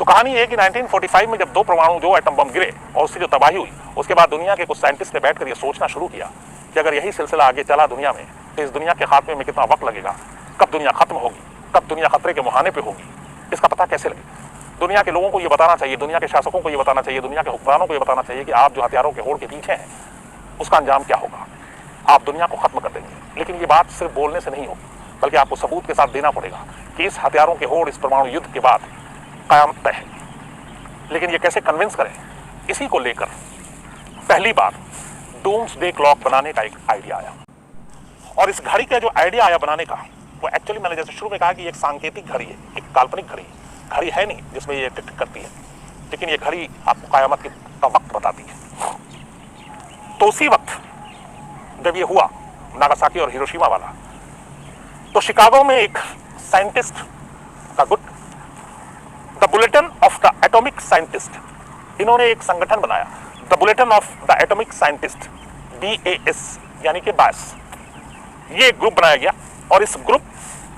कहानी है कि 1945 में जब दो एटम बम गिरे और उससे जो तबाही हुई, उसके बाद दुनिया के कुछ साइंटिस्ट ने बैठकर ये सोचना शुरू किया कि अगर यही सिलसिला आगे चला दुनिया में तो इस दुनिया के खात्मे में कितना वक्त लगेगा, कब दुनिया खत्म होगी, कब दुनिया खतरे के मुहाने पे होगी, इसका पता कैसे लगेगा। दुनिया के लोगों को ये बताना चाहिए, दुनिया के शासकों को ये बताना चाहिए, दुनिया के हुक्मरानों को ये बताना चाहिए कि आप जो हथियारों के होड़ के पीछे हैं उसका अंजाम क्या होगा, आप दुनिया को खत्म कर देंगे। लेकिन ये बात सिर्फ बोलने से नहीं होगी, बल्कि आपको सबूत के साथ देना पड़ेगा कि इस हथियारों के होड़, इस परमाणु युद्ध के बाद कयामत तय है। लेकिन ये कैसे कन्विंस करें, इसी को लेकर पहली बार डूम्सडे क्लॉक बनाने का एक आइडिया आया। और इस घड़ी का जो आइडिया आया बनाने का, वो एक्चुअली मैंने जैसे शुरू में कहा कि एक सांकेतिक घड़ी है, एक काल्पनिक घड़ी है। घड़ी है नहीं जिसमें ये टिक टिक करती है, लेकिन ये घड़ी आपको कयामत का वक्त बताती है। तो उसी वक्त जब ये हुआ नागासाकी और हिरोशिमा वाला, तो शिकागो में एक साइंटिस्ट का गुट, the bulletin of the atomic scientist, इन्होंने एक संगठन बनाया, the bulletin of the atomic scientist, BAS यानी कि बायस। ये एक ग्रुप बनाया गया और इस ग्रुप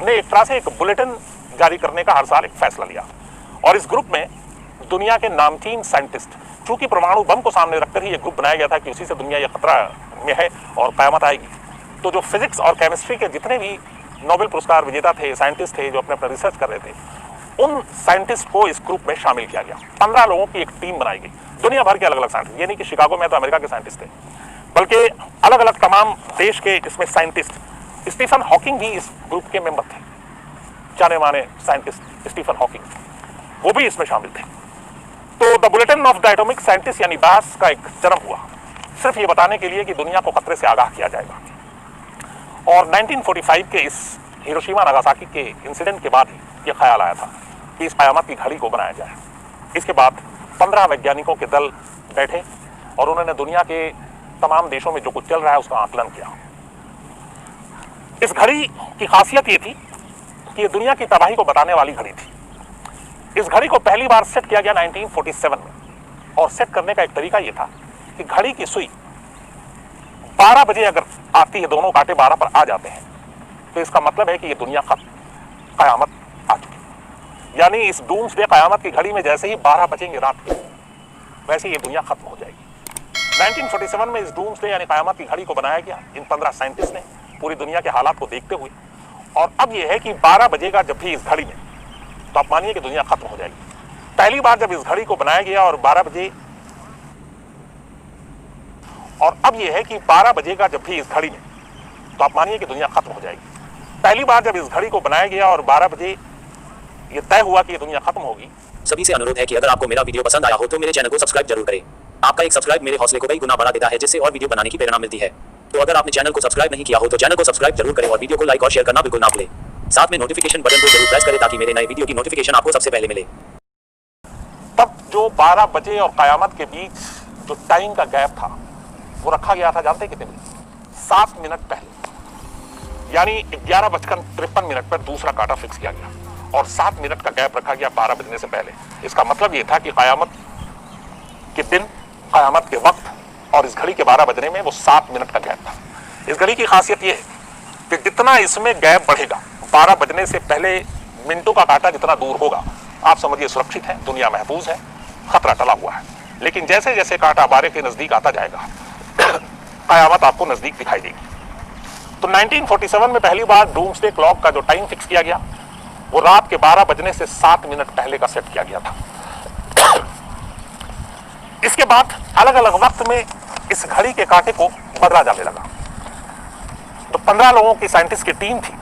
ने एक तरह से एक बुलेटिन जारी करने का हर साल एक फैसला लिया। और इस ग्रुप में दुनिया के नामचीन साइंटिस्ट, चूंकि परमाणु बम को सामने रखकर ही ये ग्रुप बनाया गया था कि उसी से दुनिया ये खतरा में है और कयामत आएगी, तो जो फिजिक्स और केमिस्ट्री के जितने भी नोबेल पुरस्कार विजेता थे, साइंटिस्ट थे जो अपने अपने रिसर्च कर रहे थे, उन साइंटिस्ट को इस ग्रुप में शामिल किया गया। 15 लोगों की एक टीम बनाई गई, दुनिया भर के अलग अलग साइंटिस्ट, ये नहीं कि शिकागो में तो अमेरिका के साइंटिस्ट थे, बल्कि अलग अलग तमाम देश के इसमें साइंटिस्ट। स्टीफन हॉकिंग भी इस ग्रुप के मेंबर थे, जाने माने साइंटिस्ट स्टीफन हॉकिंग, वो भी इसमें शामिल थे। तो the bulletin of the atomic scientist यानी बास का एक जन्म हुआ, सिर्फ ये बताने के लिए कि दुनिया को खतरे से आगाह किया जाएगा। और 1945 के इस हिरोशिमा नागासाकी के इंसिडेंट के बाद ही ये ख्याल आया था कि इस कयामत की घड़ी को बनाया जाए। इसके बाद 15 वैज्ञानिकों के दल बैठे और उन्होंने दुनिया के तमाम देशों में जो कुछ चल रहा है उसका आकलन किया। इस घड़ी की खासियत ये थी कि ये दुनिया की तबाही को बताने वाली घड़ी थी। इस घड़ी को पहली बार सेट किया गया 1947 में, और सेट करने का एक तरीका ये था कि घड़ी की सुई 12 बजे अगर आती है, दोनों कांटे 12 पर आ जाते हैं, तो इसका मतलब है कि ये दुनिया कयामत आ चुकी। यानी इस डूम्सडे कयामत की घड़ी में जैसे ही 12 बजेंगे रात के, वैसे ये दुनिया खत्म हो जाएगी। 1947 में इस डूम्सडे यानी कयामत की घड़ी को बनाया गया इन 15 साइंटिस्ट ने, पूरी दुनिया के हालात को देखते हुए। और अब यह है कि 12 बजेगा जब भी इस घड़ी में, तो आप मानिए कि दुनिया खत्म हो जाएगी। पहली बार जब इस घड़ी को बनाया गया और 12 बजे, और अब यह है कि 12 बजेगा जब भी इस घड़ी में, तो आप मानिए कि दुनिया खत्म हो जाएगी। पहली बार जब इस घड़ी को बनाया गया और 12 बजे ये तय हुआ कि ये दुनिया खत्म होगी। सभी से अनुरोध है कि अगर आपको मेरा वीडियो पसंद आया हो तो मेरे चैनल को सब्सक्राइब जरूर करें। आपका एक सब्सक्राइब मेरे हौसले को कई गुना बढ़ा देता है, जिससे और वीडियो बनाने की प्रेरणा मिलती है। तो अगर आपने चैनल को सब्सक्राइब नहीं किया हो तो चैनल को सब्सक्राइब जरूर करें और वीडियो को लाइक और शेयर करना बिल्कुल ना भूलें। साथ में नोटिफिकेशन बटन को जरूर प्रेस करें ताकि मेरे नए वीडियो की नोटिफिकेशन आपको सबसे पहले मिले। तब जो 12 बजे और कयामत के बीच जो टाइम का गैप था वो रखा गया था, जानते कितने बजे? 7 मिनट पहले, यानी 11:53 पर दूसरा कांटा फिक्स किया गया और 7 मिनट का गैप रखा गया 12 बजने से पहले। इसका मतलब यह था कि कयामत के दिन, कयामत के वक्त और इस घड़ी के 12 बजने में वो 7 मिनट का गैप था। इस घड़ी की खासियत यह है कि जितना इसमें गैप बढ़ेगा, 12 बजने से पहले मिनटों का कांटा जितना दूर होगा, आप समझिए सुरक्षित है, दुनिया महफूज है, खतरा टला हुआ है। लेकिन जैसे जैसे कांटा 12 के नजदीक आता जाएगा, कयामत आपको नजदीक दिखाई देगी। तो 1947 में पहली बार डूम्सडे क्लॉक का जो टाइम फिक्स किया गया, वो रात के 12 बजने से 7 मिनट पहले का सेट किया गया था। इसके बाद अलग अलग वक्त में इस घड़ी के कांटे को बदला जाने लगा। तो 15 लोगों की साइंटिस्ट की टीम थी,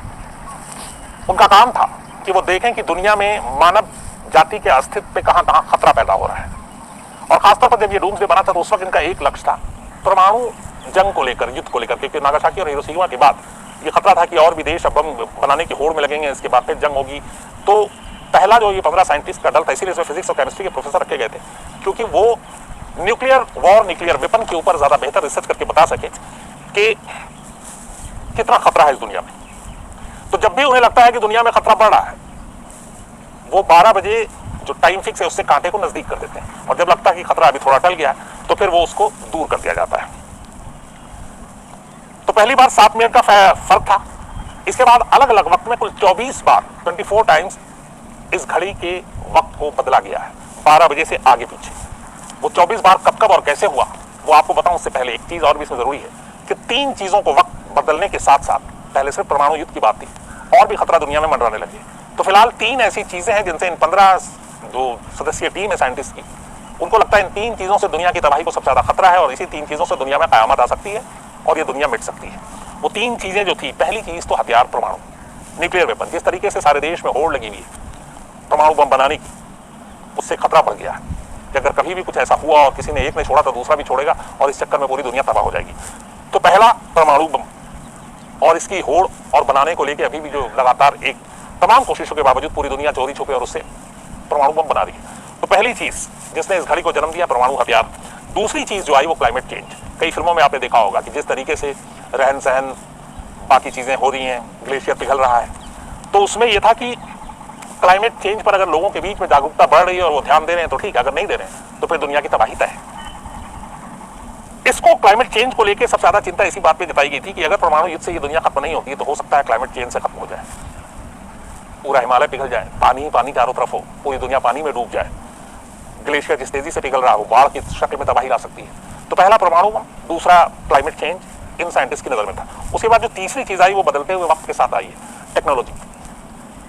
उनका काम था कि वो देखें कि दुनिया में मानव जाति के अस्तित्व पे कहां कहां खतरा पैदा हो रहा है। और खासतौर पर जब ये डूम्सडे बना था तो उस वक्त इनका एक लक्ष्य था परमाणु जंग को लेकर, युद्ध को लेकर, क्योंकि नागासाकी और हिरोशिमा के बाद ये खतरा था कि और भी देश अब बम बनाने की होड़ में लगेंगे, इसके बाद फिर जंग होगी। तो पहला जो ये 15 साइंटिस्ट का दल था, इसीलिए इसमें फिजिक्स और केमिस्ट्री के प्रोफेसर रखे गए थे, क्योंकि वो न्यूक्लियर वॉर, न्यूक्लियर वेपन के ऊपर ज्यादा बेहतर रिसर्च करके बता सके कि कितना खतरा है इस दुनिया में। तो जब भी उन्हें लगता है कि दुनिया में खतरा बढ़ रहा है, वो 12 बजे जो टाइम फिक्स है उससे कांटे को नजदीक कर देते हैं, और जब लगता है कि खतरा अभी थोड़ा टल गया है तो फिर वो उसको दूर कर दिया जाता है। तो पहली बार 7 मिनट का फर्क था। इसके बाद अलग अलग वक्त में कुल 24 बार 24 टाइम्स इस घड़ी के वक्त को बदला गया है 12 बजे से आगे पीछे। वो 24 बार कब कब और कैसे हुआ वो आपको बताऊं उससे पहले एक चीज और भी इसमें जरूरी है कि 3 चीजों को वक्त बदलने के साथ साथ, पहले सिर्फ परमाणु युद्ध की बात थी, और भी खतरा दुनिया में मंडराने लगे। तो फिलहाल 3 ऐसी चीजें हैं जिनसे इन 15 जो सदस्यीय टीम है साइंटिस्ट की, उनको लगता है इन 3 चीजों से दुनिया की तबाही को सबसे ज्यादा खतरा है और इसी 3 चीजों से दुनिया में कयामत आ सकती है और ये दुनिया मिट सकती है। वो 3 चीजें जो थी, पहली चीज तो हथियार, परमाणु, न्यूक्लियर वेपन। जिस तरीके से सारे देश में होड़ लगी हुई है परमाणु बम बनाने की, उससे खतरा बढ़ गया है कि अगर कभी भी कुछ ऐसा हुआ और किसी ने एक ने छोड़ा तो दूसरा भी छोड़ेगा और इस चक्कर में पूरी दुनिया तबाह हो जाएगी। तो पहला परमाणु बम और इसकी होड़ और बनाने को लेकर अभी भी जो लगातार एक तमाम कोशिशों के बावजूद पूरी दुनिया चोरी छुपे और उससे परमाणु बम बना रही है। तो पहली चीज जिसने इस घड़ी को जन्म दिया, परमाणु हथियार। दूसरी चीज जो आई वो क्लाइमेट चेंज। कई फिल्मों में आपने देखा होगा कि जिस तरीके से रहन सहन बाकी चीजें हो रही हैं, ग्लेशियर पिघल रहा है, तो उसमें यह था कि क्लाइमेट चेंज पर अगर लोगों के बीच में जागरूकता बढ़ रही है और वो ध्यान दे रहे हैं तो ठीक है, अगर नहीं दे रहे हैं तो फिर दुनिया की तबाही तय है। इसको क्लाइमेट चेंज को लेकर सबसे ज्यादा चिंता इसी बात पे जताई गई थी कि अगर परमाणु युद्ध से ये दुनिया खत्म नहीं होती तो हो सकता है क्लाइमेट चेंज से खत्म हो जाए, पूरा हिमालय पिघल जाए, पानी ही पानी चारों तरफ हो, पूरी दुनिया पानी में डूब जाए, ग्लेशियर जिस तेजी से पिघल रहा हो बाढ़ की शक्ल में तबाही ला सकती है। तो पहला परमाणु बम, दूसरा क्लाइमेट चेंज इन साइंटिस्ट की नजर में था। उसके बाद जो तीसरी चीज आई वो बदलते हुए वक्त के साथ आई है, टेक्नोलॉजी।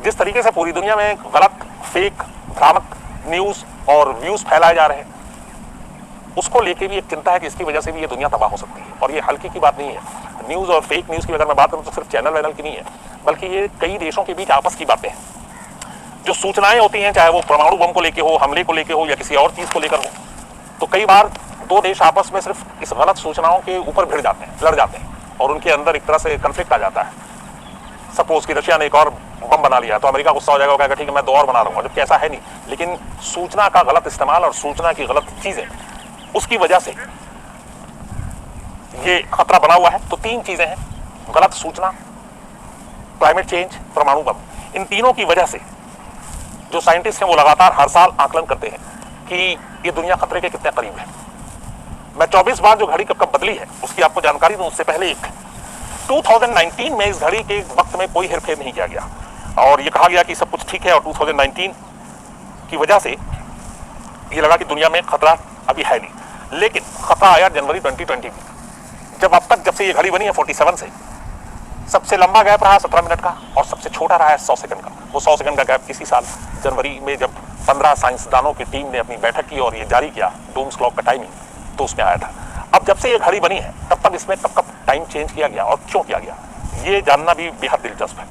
जिस तरीके से पूरी दुनिया में गलत, फेक, भ्रामक न्यूज और व्यूज फैलाए जा रहे हैं, उसको लेके भी एक चिंता है कि इसकी वजह से भी ये दुनिया तबाह हो सकती है। और ये हल्की की बात नहीं है। न्यूज और फेक न्यूज की अगर मैं बात करूं तो सिर्फ चैनल वैनल की नहीं है, बल्कि ये कई देशों के बीच आपस की बातें हैं। जो सूचनाएं होती हैं, चाहे वो परमाणु बम को लेके हो, हमले को लेके हो या किसी और चीज को लेकर हो, तो कई बार 2 देश आपस में सिर्फ इस गलत सूचनाओं के ऊपर भिड़ जाते हैं, लड़ जाते हैं और उनके अंदर एक तरह से कन्फ्लिक्ट आ जाता है। सपोज कि रशिया ने एक और बम बना लिया तो अमेरिका गुस्सा हो जाएगा, कहेगा ठीक है मैं 2 और बना दूंगा, जबकि ऐसा है नहीं। लेकिन सूचना का गलत इस्तेमाल और सूचना की गलत चीजें, उसकी वजह से ये खतरा बना हुआ है। तो 3 चीजें हैं, गलत सूचना, क्लाइमेट चेंज, परमाणु बम। इन तीनों की वजह से जो साइंटिस्ट हैं वो लगातार हर साल आकलन करते हैं कि ये दुनिया खतरे के कितने करीब है। मैं 24 बार जो घड़ी कब कब बदली है उसकी आपको जानकारी दूं, उससे पहले एक 2019 में इस घड़ी के वक्त में कोई हेरफेर नहीं किया गया और ये कहा गया कि सब कुछ ठीक है। और 2019 की वजह से ये लगा कि दुनिया में खतरा अभी है नहीं, लेकिन खतरा आया जनवरी 2020 में, जब अब तक जब से ये घड़ी बनी है 47 से सबसे लंबा गैप रहा 17 मिनट का और सबसे छोटा रहा है 100 सेकंड का। वो 100 सेकंड का गैप इसी साल जनवरी में जब 15 साइंसदानों की टीम ने अपनी बैठक की और ये जारी किया डूम्स क्लॉक का टाइमिंग, तो उसमें आया था। अब जब से ये घड़ी बनी है तब तक इसमें कब कब टाइम चेंज किया गया और क्यों किया गया, ये जानना भी बेहद दिलचस्प है।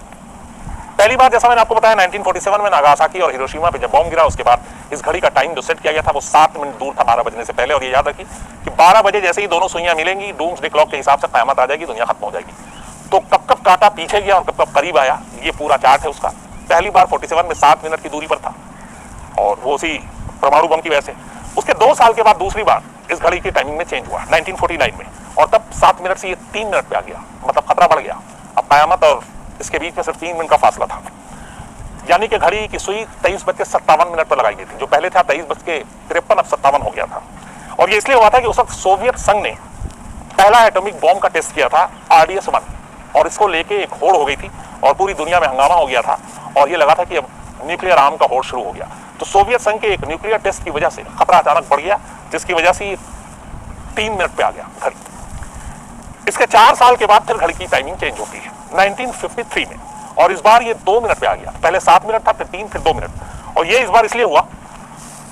पहली बार जैसा मैंने आपको बताया 1947 में नागासाकी और हिरोशिमा पे जब बॉम्ब गिरा, उसके बाद इस घड़ी का टाइम जो सेट किया गया था वो 7 मिनट दूर था 12 बजने से पहले। और ये याद रखिए कि 12 बजे जैसे ही दोनों सुइयां मिलेंगी डूम्स डे क्लॉक के हिसाब से कयामत आ जाएगी, दुनिया खत्म हो जाएगी। तो कब कब काटा पीछे गया और कब कब करीब आया, ये पूरा चार्ट है उसका। पहली बार 47 में 7 मिनट की दूरी पर था और वो उसी परमाणु बम की वजह से। उसके 2 साल के बाद दूसरी बार इस घड़ी की टाइमिंग में चेंज हुआ 1949 में, और तब 7 मिनट से ये 3 मिनट पे आ गया, मतलब खतरा बढ़ गया। अब कयामत और इसके बीच में सिर्फ 3 मिनट का फासला था, यानी कि घड़ी की सुई 23:57 पर लगाई गई थी। जो पहले था 23:53, अब 57 हो गया था। और ये इसलिए हुआ था कि उस वक्त सोवियत संघ ने पहला एटॉमिक बॉम्ब का टेस्ट किया था RDS-1, और इसको लेके एक होड़ हो गई थी और पूरी दुनिया में हंगामा हो गया था और ये लगा था कि अब न्यूक्लियर आर्म का होड़ शुरू हो गया। तो सोवियत संघ के एक न्यूक्लियर टेस्ट की वजह से खतरा अचानक बढ़ गया, जिसकी वजह से 3 मिनट पे आ गया घड़ी। इसके 4 साल के बाद फिर घड़ी की टाइमिंग चेंज होती है 1953 में, और इस बार ये 2 मिनट पे आ गया। पहले 7 मिनट था, फिर 3, फिर 2 मिनट। और ये इस बार इसलिए हुआ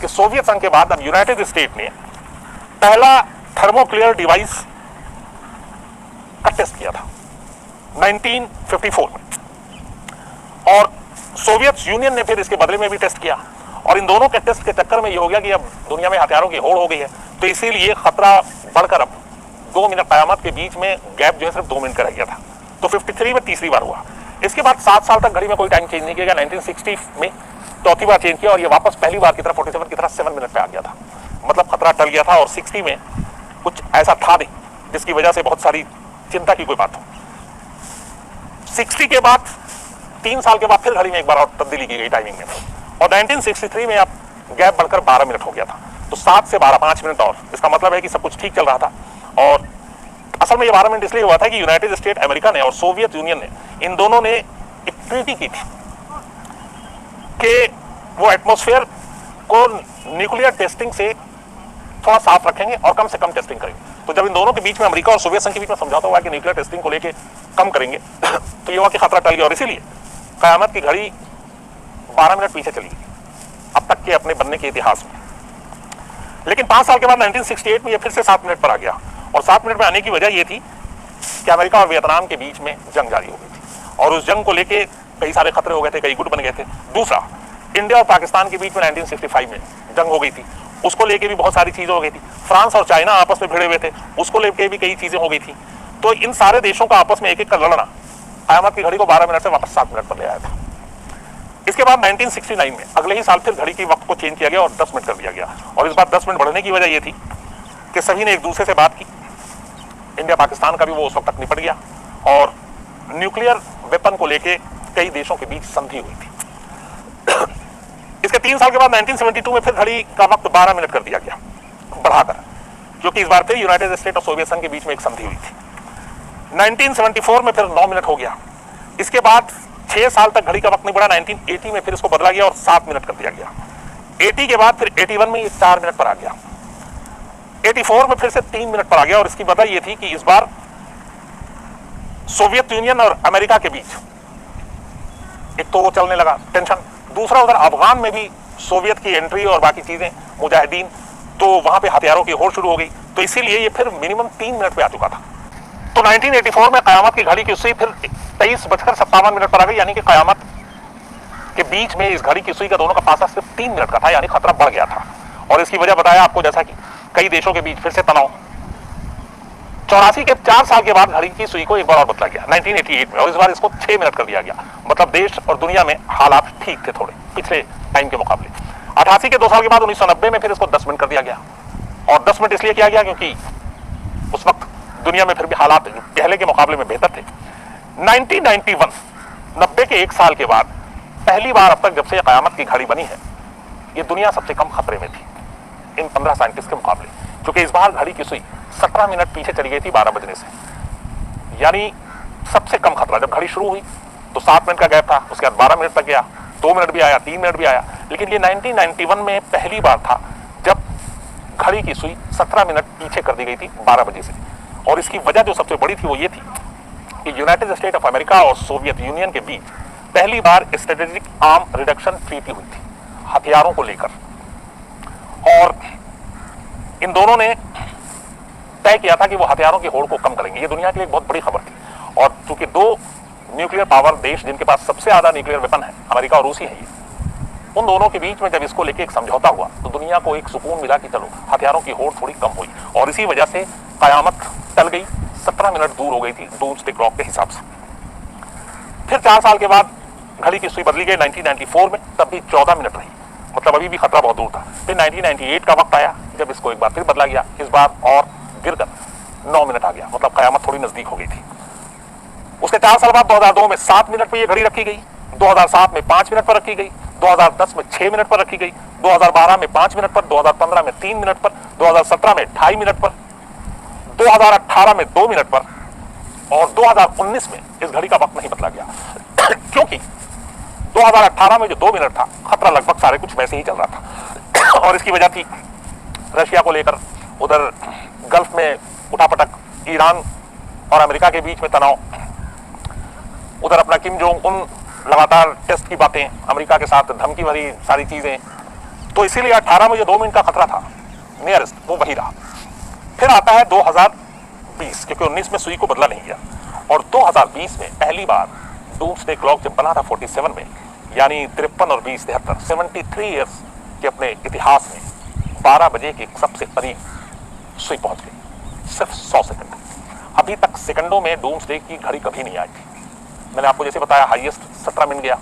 कि सोवियत संघ के बाद अब यूनाइटेड स्टेट ने पहला थर्मोक्लियर डिवाइस का टेस्ट किया था 1954 में, और सोवियत यूनियन ने फिर इसके बदले में भी टेस्ट किया। और इन दोनों के टेस्ट के चक्कर में ये हो गया कि अब दुनिया में हथियारों की होड़ हो गई है, तो इसीलिए खतरा बढ़कर अब 2 मिनट कयामत के बीच में गैप जो है सिर्फ 2 मिनट का रह गया था। तो 53 में तीसरी बार हुआ। इसके बाद 7 साल तक घड़ी में कोई टाइम चेंज नहीं किया गया। 1960 में चौथी बार चेंज किया और ये वापस पहली बार की तरह 47 की तरह 7 मिनट पे आ गया था, मतलब खतरा टल गया था। और 60 में कुछ ऐसा था नहीं जिसकी वजह से बहुत सारी चिंता की कोई बात हो। 60 के बाद 3 साल के बाद फिर घड़ी में एक बार और तब्दीली की गई टाइमिंग में, और 1963 में अब गैप बढ़कर 12 मिनट हो गया था। तो 7 से 12, 5 मिनट और। इसका मतलब है कि सब कुछ ठीक चल रहा था। और असल में ये 12 मिनट इसलिए हुआ था कि यूनाइटेड स्टेट अमेरिका ने और सोवियत यूनियन ने, इन दोनों ने एक ट्रीटी की थी कि वो एटमॉस्फेयर को न्यूक्लियर टेस्टिंग से थोड़ा साफ रखेंगे और कम से कम टेस्टिंग करेंगे। तो जब इन दोनों के बीच में, अमेरिका और सोवियत संघ के बीच में समझौता हुआ कि न्यूक्लियर टेस्टिंग को लेके कम करेंगे तो ये हुआ कि खतरा टल गया और इसीलिए कयामत की घड़ी 12 मिनट पीछे चली गई अब तक के अपने बनने के इतिहास में। लेकिन 5 साल के बाद 1968 में ये फिर से 7 मिनट पर आ गया और 7 मिनट में आने की वजह ये थी कि अमेरिका और वियतनाम के बीच में जंग जारी हो गई थी और उस जंग को लेके कई सारे खतरे हो गए थे, कई गुट बन गए थे। दूसरा, इंडिया और पाकिस्तान के बीच में 1965 में जंग हो गई थी, उसको लेके भी बहुत सारी चीजें हो गई थी। फ्रांस और चाइना आपस में भिड़े हुए थे, उसको लेके भी कई चीजें हो गई थी। तो इन सारे देशों का आपस में एक एक का लड़ना कयामत की घड़ी को 12 मिनट से वापस 7 मिनट पर ले आया था। इसके बाद 1969 में अगले ही साल फिर घड़ी के वक्त को चेंज किया गया और 10 मिनट कर दिया गया और इस बार 10 मिनट बढ़ने की वजह यह थी कि सभी ने एक दूसरे से बात की। इंडिया पाकिस्तान का भी वो उस वक्त तक निपट गया और न्यूक्लियर वेपन को लेके कई देशों के बीच संधि हुई थी। इसके 3 साल के बाद 1972 में फिर घड़ी का वक्त 12 मिनट कर दिया गया बढ़ाकर, क्योंकि इस बार फिर यूनाइटेड स्टेट और सोवियत संघ के बीच में एक संधि हुई थी। 1974 में फिर 9 मिनट हो गया। इसके बाद 6 साल तक घड़ी का वक्त नहीं बढ़ा। 1980 में फिर इसको बदला गया और 7 मिनट कर दिया गया। 80 के बाद फिर 81 में ये 4 मिनट पर आ गया। 84 में फिर से 3 मिनट पर आ गया और इसकी वजह यह थी कि इस बार सोवियत यूनियन और अमेरिका के बीच एक तो वो चलने लगा टेंशन, दूसरा उधर अफगान में भी सोवियत की एंट्री और बाकी चीजें, मुजाहिदीन, तो वहां पे हथियारों की होड़ शुरू हो गई। तो इसीलिए ये फिर मिनिमम 3 मिनट पे आ चुका था। तो 1984 में कयामत की घड़ी की सुई फिर 23:57 पर आ गई, यानी कि कयामत के बीच में इस घड़ी की सुई का दोनों का पासा सिर्फ 3 मिनट का था, यानी खतरा बढ़ गया था। और इसकी वजह बताया आपको, जैसा कि कई देशों के बीच फिर से तनाव। 84 के 4 साल के बाद घड़ी की सुई को एक बार और बदला गया 1988 में और इस बार इसको 6 मिनट कर दिया गया। मतलब देश और दुनिया में हालात ठीक थे थोड़े पिछले टाइम के मुकाबले। 88 के 2 साल के बाद 1990 में फिर इसको 10 मिनट कर दिया गया और 10 मिनट इसलिए किया गया क्योंकि उस वक्त दुनिया में फिर भी हालात पहले के मुकाबले में बेहतर थे। 1991 90 के 1 साल के बाद पहली बार अब तक जब से कयामत की घड़ी बनी है, ये दुनिया सबसे कम खतरे में थी इन 15 साइंटिस्ट के मुकाबले, क्योंकि इस बार घड़ी की सुई 17 मिनट पीछे चली गई थी 12 बजने से, यानी सबसे कम खतरा। जब घड़ी शुरू हुई तो 7 मिनट का गैप था, उसके बाद 12 मिनट तक गया, 2 मिनट भी आया, 3 मिनट भी आया, लेकिन ये 1991 में पहली बार था जब घड़ी की सुई 17 मिनट पीछे कर दी गई थी 12 बजे से। और इसकी वजह जो सबसे बड़ी थी वो ये थी कि यूनाइटेड स्टेट ऑफ अमेरिका और सोवियत यूनियन के बीच पहली बार स्ट्रेटेजिक आर्म रिडक्शन ट्रीटी हुई थी हथियारों को लेकर, और इन दोनों ने तय किया था कि वो हथियारों की होड़ को कम करेंगे। ये दुनिया के लिए बहुत बड़ी खबर थी और चूंकि 2 न्यूक्लियर पावर देश जिनके पास सबसे ज्यादा न्यूक्लियर वेपन है, अमेरिका और रूसी है, ये उन दोनों के बीच में जब इसको लेके एक समझौता हुआ तो दुनिया को एक सुकून मिला कि चलो हथियारों की होड़ थोड़ी कम हुई और इसी वजह से कयामत टल गई, 17 मिनट दूर हो गई थी डूम्सडे क्लॉक के हिसाब से। फिर 4 साल के बाद घड़ी की सुई बदली गई 1994 में, तब भी 14 मिनट रही, मतलब अभी भी खतरा बहुत दूर था। फिर 1998 का वक्त आया जब इसको एक बार फिर बदला गया, इस बार और गिरकर 9 मिनट आ गया, मतलब कयामत थोड़ी नजदीक हो गई थी। उसके 4 साल बाद 2002 में 7 मिनट पर यह घड़ी रखी गई, 2007 में 5 मिनट पर रखी गई, 2010 में 6 मिनट पर रखी गई, 2012 में 5 मिनट पर, 2015 में 3 मिनट पर, 2017 में 2.5 मिनट पर, 2018 में 2 मिनट पर और 2019 में इस घड़ी का वक्त नहीं बदला गया क्योंकि 2018 में जो 2 मिनट था खतरा लगभग सारे कुछ वैसे ही चल रहा था और इसकी वजह थी रशिया को लेकर उधर गल्फ में उठापटक, ईरान और अमेरिका के बीच में तनाव, उधर अपना किम जोंग उन लगातार टेस्ट की बातें, अमेरिका के साथ धमकी भरी सारी चीजें। तो इसीलिए 18 में जो 2 मिनट का खतरा था नियरेस्ट वो वही रहा। फिर आता है 2020, क्योंकि 19 में सुई को बदला नहीं गया और 2020 में पहली बार डूम्सडे क्लॉक जब बना था 47 में, यानी 53 और 20 73 73 ईयर्स के अपने इतिहास में 12 बजे के सबसे करीब सुई पहुंच गई, सिर्फ 100 सेकंड। अभी तक सेकंडों में डूम्सडे की घड़ी कभी नहीं आई थी। मैंने आपको जैसे बताया हाईएस्ट 17 मिनट गया,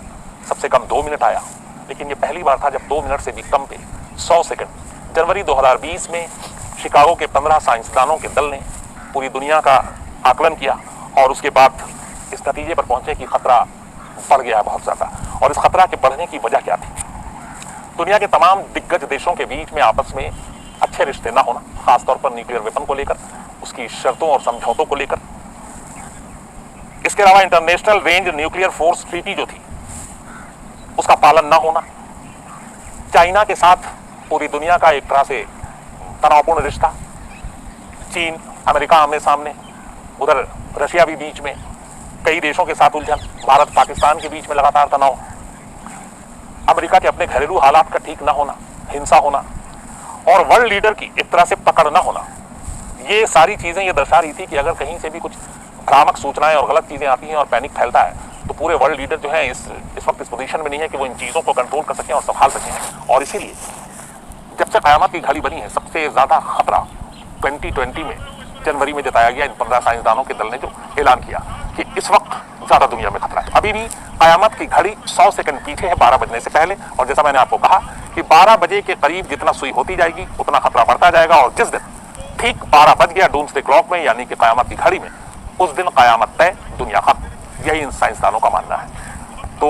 सबसे कम 2 मिनट आया, लेकिन ये पहली बार था जब 2 मिनट से भी कम पे 100 सेकंड। जनवरी 2020 में शिकागो के 15 साइंसदानों के दल ने पूरी दुनिया का आकलन किया और उसके बाद इस नतीजे पर पहुंचे कि खतरा बढ़ गया है बहुत ज्यादा। और इस खतरा के बढ़ने की वजह क्या थी? दुनिया के तमाम दिग्गज देशों के बीच में आपस में अच्छे रिश्ते ना होना, खासतौर पर न्यूक्लियर वेपन को लेकर, उसकी शर्तों और समझौतों को लेकर। इसके अलावा international range nuclear force treaty जो थी उसका पालन ना होना, चाइना के साथ पूरी दुनिया का एक तरह से तनावपूर्ण रिश्ता, चीन अमेरिका आमने सामने, उधर रशिया भी बीच में, कई देशों के साथ उलझन, भारत पाकिस्तान के बीच में लगातार तनाव, अमेरिका के अपने घरेलू हालात का ठीक ना होना, हिंसा होना और वर्ल्ड लीडर की एक तरह से पकड़ ना होना, ये सारी चीजें ये दर्शा रही थी कि अगर कहीं से भी कुछ भ्रामक सूचनाएं और गलत चीजें आती हैं और पैनिक फैलता है तो पूरे वर्ल्ड लीडर जो है इस वक्त इस पोजीशन में नहीं है कि वो इन चीजों को कंट्रोल कर सकें और संभाल सकें। और इसीलिए जब से कयामत की घड़ी बनी है, सबसे ज्यादा खतरा 2020 में जनवरी में जताया गया इन 15 साइंसदानों के दल ने जो ऐलान किया कि इस वक्त ज्यादा दुनिया में खतरा है। अभी भी कयामत की घड़ी 100 सेकंड पीछे है 12 बजने से पहले, और जैसा मैंने आपको कहा कि 12 बजे के करीब जितना सुई होती जाएगी उतना खतरा बढ़ता जाएगा, और जिस दिन ठीक 12 बज गया डूम्सडे क्लॉक में यानी कि कयामत की घड़ी में, उस दिन कयामत तय, दुनिया खत्म। यही इन साइंसदानों का मानना है। तो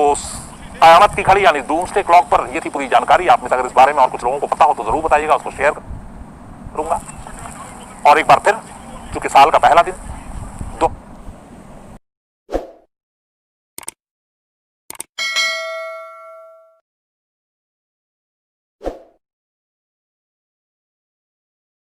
कयामत की घड़ी यानी डूम्सडे क्लॉक पर ये थी पूरी जानकारी। आप में से अगर इस बारे में और कुछ लोगों को पता हो तो जरूर बताइएगा, उसको शेयर करूंगा। और एक बार फिर चूंकि साल का पहला दिन